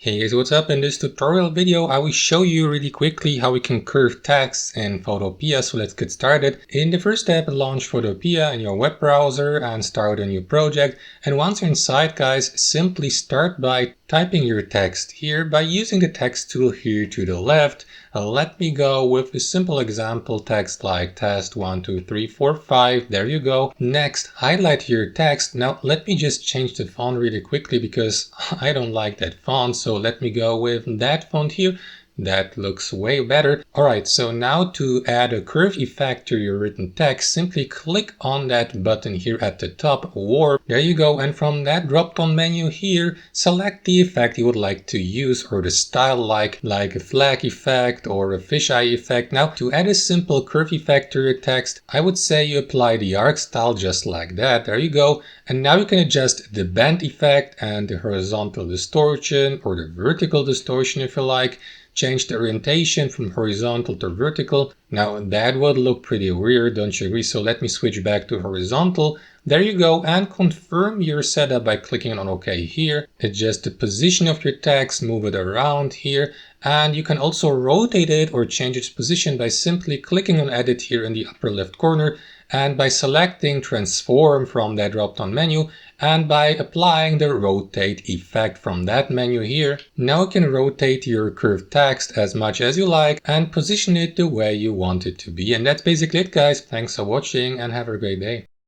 Hey guys, what's up? In this tutorial video, I will show you really quickly how we can curve text in Photopea. So let's get started. In the first step, launch Photopea in your web browser and start a new project. And once you're inside, guys, simply start by typing your text here by using the text tool here to the left. Let me go with a simple example text like test 1, 2, 3, 4, 5. There you go. Next, highlight your text. Now, let me just change the font really quickly because I don't like that font. So let me go with that font here. That looks way better. Alright, so now to add a curve effect to your written text, simply click on that button here at the top, warp. There you go, and from that drop-down menu here, select the effect you would like to use or the style like a flag effect or a fisheye effect. Now, to add a simple curve effect to your text, I would say you apply the arc style just like that. There you go. And now you can adjust the bend effect and the horizontal distortion or the vertical distortion if you like. Change the orientation from horizontal to vertical. Now that would look pretty weird, don't you agree? So let me switch back to horizontal. There you go, and confirm your setup by clicking on OK here. Adjust the position of your text, move it around here, and you can also rotate it or change its position by simply clicking on Edit here in the upper left corner and by selecting Transform from that drop-down menu and by applying the Rotate effect from that menu here. Now you can rotate your curved text as much as you like and position it the way you want it to be. And that's basically it, guys. Thanks for watching and have a great day.